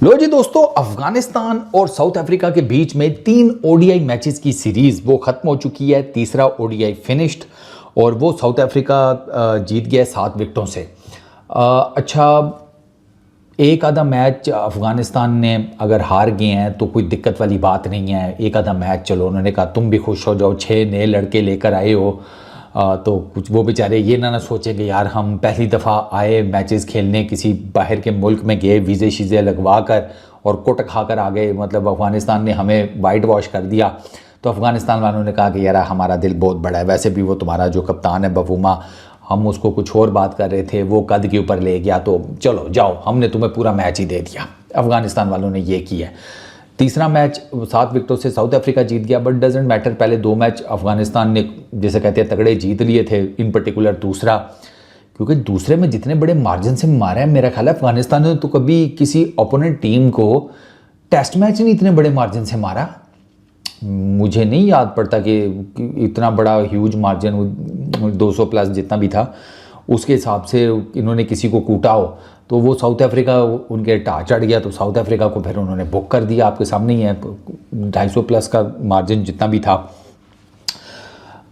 लो जी दोस्तों, अफगानिस्तान और south Africa के बीच में 3 ओडीआई मैचेस की सीरीज वो खत्म हो चुकी है। तीसरा ओडीआई फिनिश्ड और वो साउथ अफ्रीका जीत गया 7 विकेटों से। अच्छा, एक आधा मैच अफगानिस्तान ने अगर हार गए हैं तो कोई दिक्कत वाली बात नहीं है। एक आधा मैच चलो, उन्होंने कहा तुम भी खुश हो जाओ, 6 नए लड़के लेकर आए हो, तो कुछ वो बेचारे ये ना सोचेंगे यार हम पहली दफ़ा आए मैचेस खेलने, किसी बाहर के मुल्क में गए, वीज़े शीज़े लगवा कर और कुट खा कर आ गए, मतलब अफ़गानिस्तान ने हमें वाइट वॉश कर दिया। तो अफ़गानिस्तान वालों ने कहा कि यार हमारा दिल बहुत बड़ा है, वैसे भी वो तुम्हारा जो कप्तान है बफूमा, हम उसको कुछ और बात कर रहे थे, वो कद के ऊपर ले गया, तो चलो जाओ, हमने तुम्हें पूरा मैच ही दे दिया। अफ़गानिस्तान वालों ने ये किया। तीसरा मैच 7 विकेटों से साउथ अफ्रीका जीत गया, बट डजेंट मैटर। पहले 2 मैच अफगानिस्तान ने जैसे कहते हैं तगड़े जीत लिए थे, इन पर्टिकुलर दूसरा, क्योंकि दूसरे में जितने बड़े मार्जिन से मारा है, मेरा ख्याल है अफगानिस्तान ने तो कभी किसी ओपोनेंट टीम को टेस्ट मैच नहीं इतने बड़े मार्जिन से मारा। मुझे नहीं याद पड़ता कि इतना बड़ा ह्यूज मार्जिन 200 प्लस जितना भी था उसके हिसाब से इन्होंने किसी को कूटा हो। तो वो साउथ अफ्रीका उनके टाच चढ़ गया, तो साउथ अफ्रीका को फिर उन्होंने बुक कर दिया। आपके सामने ही है, 250 प्लस का मार्जिन जितना भी था।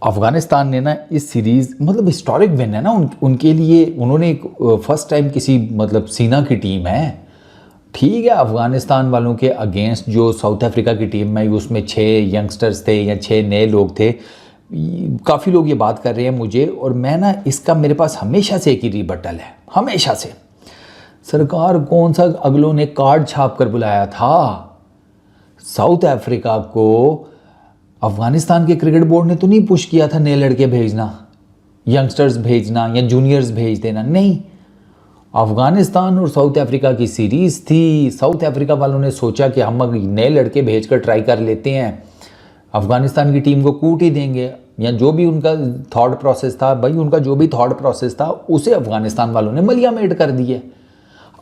अफगानिस्तान ने ना इस सीरीज़ मतलब हिस्टोरिक विन है ना उनके लिए। उन्होंने एक फर्स्ट टाइम किसी मतलब सीना की टीम है, ठीक है, अफगानिस्तान वालों के अगेंस्ट जो साउथ अफ्रीका की टीम में उसमें 6 यंगस्टर्स थे या 6 नए लोग थे। काफ़ी लोग ये बात कर रहे हैं मुझे, और मैं ना इसका मेरे पास हमेशा से एक ही रिबटल है, हमेशा से। सरकार कौन सा अगलों ने कार्ड छाप कर बुलाया था साउथ अफ्रीका को? अफगानिस्तान के क्रिकेट बोर्ड ने तो नहीं पुश किया था नए लड़के भेजना, यंगस्टर्स भेजना या जूनियर्स भेज देना, नहीं। अफगानिस्तान और साउथ अफ्रीका की सीरीज़ थी। साउथ अफ्रीका वालों ने सोचा कि हम नए लड़के भेजकर ट्राई कर लेते हैं, अफगानिस्तान की टीम को कूट ही देंगे, या जो भी उनका थॉट प्रोसेस था भाई, उनका जो भी थॉट प्रोसेस था उसे अफगानिस्तान वालों ने मलियामेट कर दिए।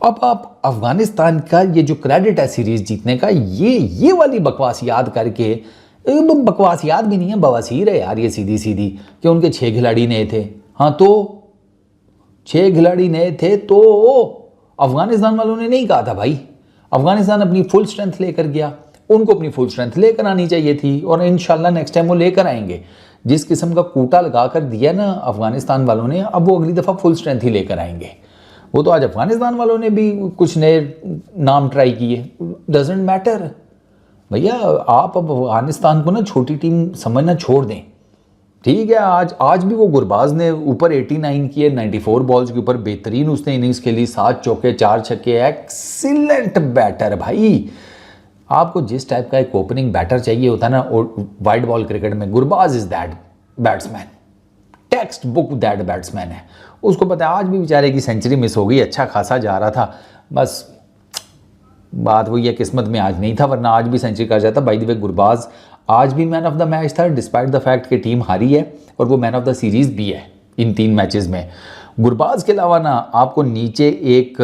अब आप अफगानिस्तान का ये जो क्रेडिट है सीरीज़ जीतने का, ये वाली बकवास याद करके, बकवास याद भी नहीं है, बवासीर है यार ये सीधी सीधी, कि उनके 6 खिलाड़ी नए थे। हाँ तो 6 खिलाड़ी नए थे तो अफगानिस्तान वालों ने नहीं कहा था भाई, अफगानिस्तान अपनी फुल स्ट्रेंथ लेकर गया, उनको अपनी फुल स्ट्रेंथ लेकर आनी चाहिए थी, और इंशाल्लाह नेक्स्ट टाइम वो लेकर आएंगे। जिस किस्म का कूटा लगा कर दिया ना अफगानिस्तान वालों ने, अब वो अगली दफ़ा फुल स्ट्रेंथ ही लेकर आएंगे। वो तो आज अफगानिस्तान वालों ने भी कुछ नए नाम ट्राई किए, डजेंट मैटर भैया। आप अब अफगानिस्तान को ना छोटी टीम समझना छोड़ दें, ठीक है। आज भी वो गुरबाज ने ऊपर 89 किए 94 बॉल्स के ऊपर, बेहतरीन उसने इनिंग्स खेली, 7 चौके 4 छक्के, एक्सीलेंट बैटर भाई। आपको जिस टाइप का एक ओपनिंग बैटर चाहिए होता है ना वाइड बॉल क्रिकेट में, Gurbaz is that batsman, text book that batsman है। उसको पता है आज भी बेचारे की सेंचुरी मिस हो गई, अच्छा खासा जा रहा था, बस बात वही है, किस्मत में आज नहीं था, वरना आज भी सेंचुरी कर जाता। बाय द वे गुरबाज आज भी मैन ऑफ द मैच था, डिस्पाइट द फैक्ट कि टीम हारी है, और वो मैन ऑफ द सीरीज़ भी है इन 3 मैचेस में। गुरबाज के अलावा ना आपको नीचे एक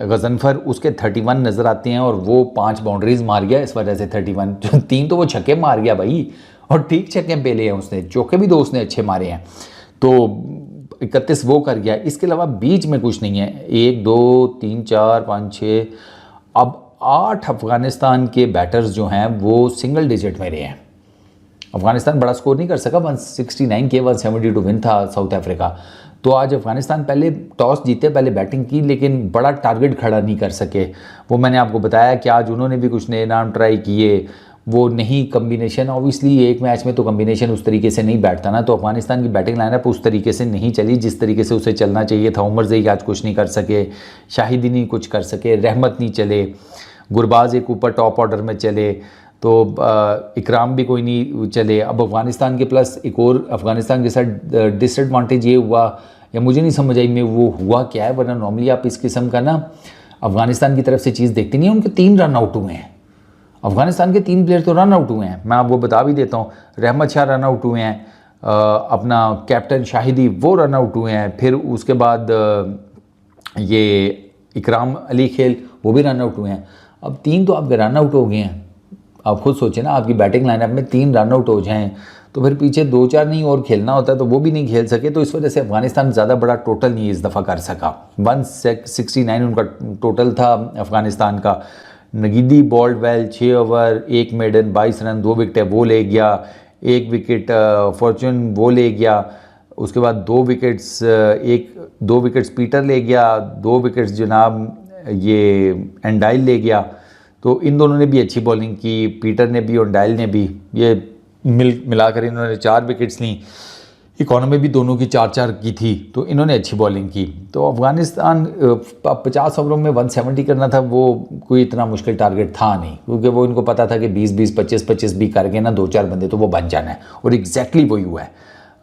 गजनफर, उसके 31 नज़र आते हैं, और वो 5 बाउंड्रीज मार गया, इस वजह से 31। 3 तो वो छक्के मार गया भाई, और ठीक छक्के पेले हैं उसने, चौके भी 2 उसने अच्छे मारे हैं, तो 31 वो कर गया। इसके अलावा बीच में कुछ नहीं है, 1 2 3 4 5 6, अब 8 अफगानिस्तान के बैटर्स जो हैं वो सिंगल डिजिट में रहे हैं। अफगानिस्तान बड़ा स्कोर नहीं कर सका, 169 के 172 विन था साउथ अफ्रीका। तो आज अफगानिस्तान पहले टॉस जीते, पहले बैटिंग की, लेकिन बड़ा टारगेट खड़ा नहीं कर सके। वो मैंने आपको बताया कि आज उन्होंने भी कुछ नए नाम ट्राई किए, वो नहीं कम्बिनेशन, ऑब्वियसली एक मैच में तो कम्बिनेशन उस तरीके से नहीं बैठता ना, तो अफगानिस्तान की बैटिंग लाइनअप उस तरीके से नहीं चली जिस तरीके से उसे चलना चाहिए था। उमर ज़ई आज कुछ नहीं कर सके, शाहिदी नहीं कुछ कर सके, रहमत नहीं चले, गुरबाज एक ऊपर टॉप ऑर्डर में चले, तो इकराम भी कोई नहीं चले। अब अफगानिस्तान के प्लस एक और अफगानिस्तान के साथ डिसएडवांटेज ये हुआ, या मुझे नहीं समझ आई में वो हुआ क्या है, वरना नॉर्मली आप इस किस्म का ना अफगानिस्तान की तरफ से चीज़ देखती नहीं है। उनके 3 रन आउट हुए हैं, अफगानिस्तान के 3 प्लेयर तो रन आउट हुए हैं, मैं आपको बता भी देता हूँ। रहमत शाह रन आउट हुए हैं, अपना कैप्टन शाहिदी वो रन आउट हुए हैं, फिर उसके बाद ये इकराम अली खेल वो भी रन आउट हुए हैं। अब 3 तो आपके रन आउट हो गए हैं, आप खुद सोचें ना, आपकी बैटिंग लाइनअप में 3 रन आउट हो जाएं तो फिर पीछे 2-4 नहीं और खेलना होता है, तो वो भी नहीं खेल सके। तो इस वजह से अफगानिस्तान ज़्यादा बड़ा टोटल नहीं इस दफ़ा कर सका। 169 उनका टोटल था अफगानिस्तान का, Ngidi bowled well 6 over 1 maiden 22 run 2 wicket वो ले गया, 1 विकेट फॉर्चून वो ले गया, उसके बाद 2 विकेट्स पीटर ले गया, 2 विकेट्स जनाब ये एंडाइल ले गया। तो इन दोनों ने भी अच्छी बॉलिंग की, पीटर ने भी और एंडाइल ने भी, ये मिलाकर इन्होंने 4 विकेट्स ली। इकॉनमी भी दोनों की 4-4 की थी, तो इन्होंने अच्छी बॉलिंग की। तो अफ़गानिस्तान 50 ओवरों में 170 करना था, वो कोई इतना मुश्किल टारगेट था नहीं, क्योंकि वो इनको पता था कि 20-20 25-25 भी करके ना 2-4 बंदे तो वो बन जाना है, और एग्जैक्टली वही हुआ है।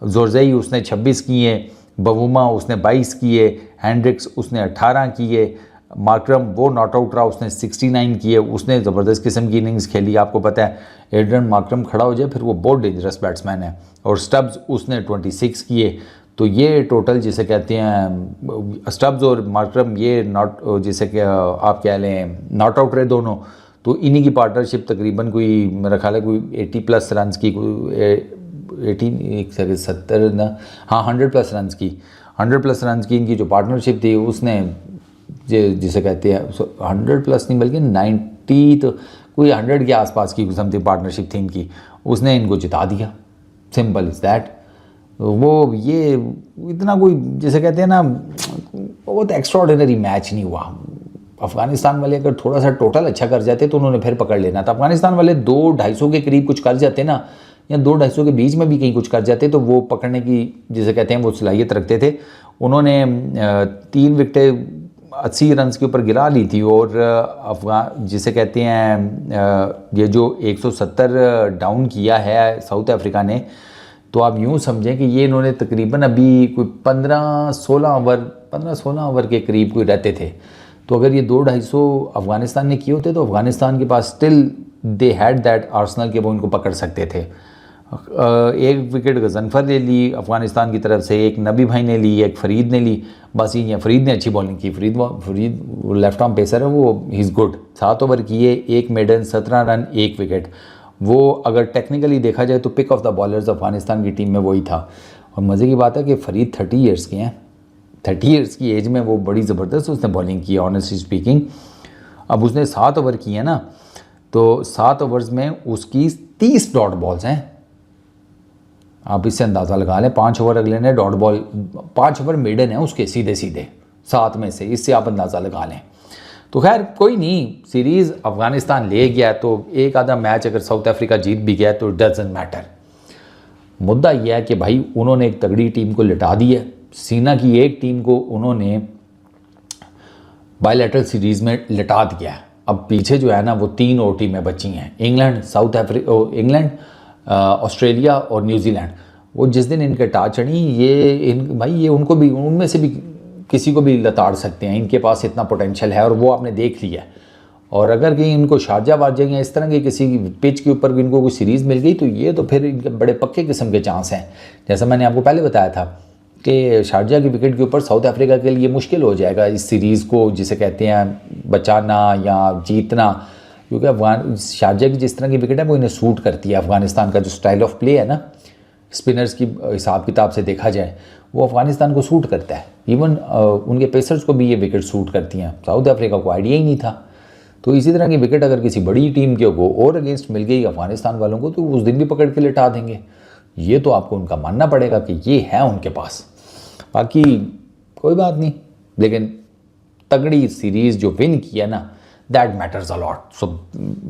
जोरजई उसने 26 किए, बवूमा उसने 22 किए, हैंड्रिक्स उसने 18 किए, मार्करम वो नॉट आउट रहा, उसने 69 किए, उसने ज़बरदस्त किस्म की इनिंग्स खेली। आपको पता है एड्रियन मार्करम खड़ा हो जाए फिर वो बहुत डेंजरस बैट्समैन है। और स्टब्स उसने 26 किए। तो ये टोटल जिसे कहते हैं स्टब्स और मार्करम ये नॉट जिसे कि आप कह लें नॉट आउट रहे दोनों, तो इन्हीं की पार्टनरशिप तकरीबन कोई मेरा ख्याल है कोई 80+ रन की, कोई 70 ना, हाँ 100+ रन की, 100+ रन की इनकी जो पार्टनरशिप थी उसने जिसे कहते हैं 100+ नहीं बल्कि 90, तो कोई 100 के आसपास की किस्म की पार्टनरशिप थी इनकी, उसने इनको जिता दिया। Simple is that. वो ये इतना कोई जिसे कहते हैं ना बहुत एक्स्ट्राऑर्डिनरी मैच नहीं हुआ। अफ़गानिस्तान वाले अगर थोड़ा सा टोटल अच्छा कर जाते तो उन्होंने फिर पकड़ लेना था। अफ़गानिस्तान वाले 2-250 के करीब कुछ कर जाते ना, या 2-250 के बीच में भी कहीं कुछ कर जाते तो वो पकड़ने की जिसे कहते हैं वो सलाहियत रखते थे। उन्होंने 3 विकेटें 80 रन के ऊपर गिरा ली थी, और अफगान जिसे कहते हैं ये जो 170 डाउन किया है साउथ अफ्रीका ने, तो आप यूँ समझें कि ये इन्होंने तकरीबन अभी कोई 15-16 ओवर के करीब कोई रहते थे। तो अगर ये 2-250 अफ़गानिस्तान ने किए होते तो अफ़गानिस्तान के पास still they had that arsenal के वो इनको पकड़ सकते थे। 1 विकेट गजनफर ने ली अफ़गानिस्तान की तरफ से, 1 नबी भाई ने ली, 1 फरीद ने ली। बस ये फरीद ने अच्छी बॉलिंग की। फरीद लेफ्ट आर्म पेसर है, वो ही इज़ गुड। 7 ओवर किए, 1 मेडन 17 रन 1 विकेट। वो अगर टेक्निकली देखा जाए तो pick of the bowlers Afghanistan की टीम में वही था। और मज़े की बात है कि फरीद 30 ईयर्स के हैं, 30 ईयर्स की एज में वो बड़ी ज़बरदस्त उसने बॉलिंग की ऑनेस्टली स्पीकिंग। अब उसने 7 ओवर किए ना, तो 7 ओवर्स में उसकी 30 डॉट बॉल्स हैं। आप इससे अंदाज़ा लगा लें, 5 ओवर अगले ने डॉट बॉल, 5 ओवर मेडन है उसके सीधे सीधे 7 में से, इससे आप अंदाज़ा लगा लें। तो खैर कोई नहीं, सीरीज़ अफ़गानिस्तान ले गया, तो एक आधा मैच अगर साउथ अफ्रीका जीत भी गया तो डजंट मैटर। मुद्दा यह है कि भाई उन्होंने एक तगड़ी टीम को लिटा दी है। सीना की एक टीम को उन्होंने बायलैटरल सीरीज़ में लिटा दिया है। अब पीछे जो है ना वो 3 और टीमें बची हैं, इंग्लैंड, ऑस्ट्रेलिया और न्यूजीलैंड। वो जिस दिन इनके टाच चढ़ी ये उनको भी, उनमें से भी किसी को भी लताड़ सकते हैं। इनके पास इतना पोटेंशियल है और वो आपने देख लिया है। और अगर कहीं इनको शारजा वारजा या इस तरह के किसी पिच के ऊपर इनको कोई सीरीज़ मिल गई तो ये तो फिर इनके बड़े पक्के किस्म के चांस हैं। जैसा मैंने आपको पहले बताया था कि शारजा की विकेट के ऊपर साउथ अफ्रीका के लिए मुश्किल हो जाएगा इस सीरीज़ को जिसे कहते हैं बचाना या जीतना, क्योंकि शारजा की जिस तरह की विकेट है वो इन्हें सूट करती है। अफ़गानिस्तान का जो स्टाइल ऑफ प्ले है ना, स्पिनर्स की हिसाब किताब से देखा जाए वो अफ़गानिस्तान को सूट करता है। इवन उनके पेसर्स को भी ये विकेट सूट करती हैं। साउथ अफ्रीका को आइडिया ही नहीं था। तो इसी तरह की विकेट अगर किसी बड़ी टीम के को और अगेंस्ट मिल गई अफ़गानिस्तान वालों को तो उस दिन भी पकड़ के लिटा देंगे। ये तो आपको उनका मानना पड़ेगा कि ये है उनके पास। बाकी कोई बात नहीं, लेकिन तगड़ी सीरीज़ जो विन किया ना, दैट मैटर्स अ लॉट। सो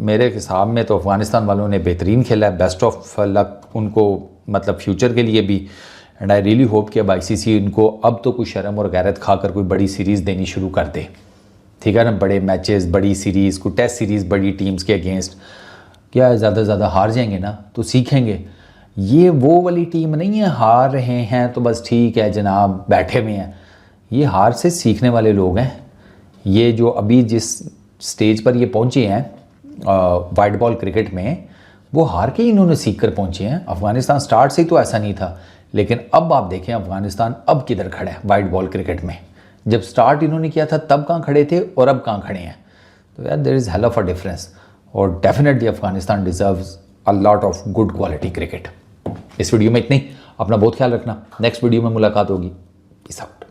मेरे हिसाब में तो अफ़गानिस्तान वालों ने बेहतरीन खेला है। बेस्ट ऑफ लक उनको, मतलब फ्यूचर के लिए भी। एंड आई रियली होप कि अब ICC इनको अब तो कुछ शर्म और गैरत खाकर कोई बड़ी सीरीज़ देनी शुरू कर दे। ठीक है ना, बड़े मैचेस, बड़ी सीरीज़, कोई टेस्ट सीरीज़ बड़ी टीम्स के अगेंस्ट, क्या ज़्यादा से ज़्यादा हार जाएंगे ना तो सीखेंगे। ये वो वाली टीम नहीं है हार रहे हैं तो बस ठीक है जनाब बैठे हुए हैं। ये हार से सीखने वाले लोग हैं। ये जो अभी जिस स्टेज पर ये पहुँचे हैं वाइट बॉल क्रिकेट में, वो हार के ही इन्होंने सीख कर पहुँचे हैं। अफ़गानिस्तान स्टार्ट से ही तो ऐसा नहीं था, लेकिन अब आप देखें अफ़गानिस्तान अब किधर खड़ा है वाइट बॉल क्रिकेट में। जब स्टार्ट इन्होंने किया था तब कहाँ खड़े थे और अब कहाँ खड़े हैं। तो यार there is hell of a difference. और definitely Afghanistan deserves a lot of good quality cricket. इस वीडियो में इतनी। अपना बहुत ख्याल रखना। नेक्स्ट वीडियो में मुलाकात होगी। Peace out.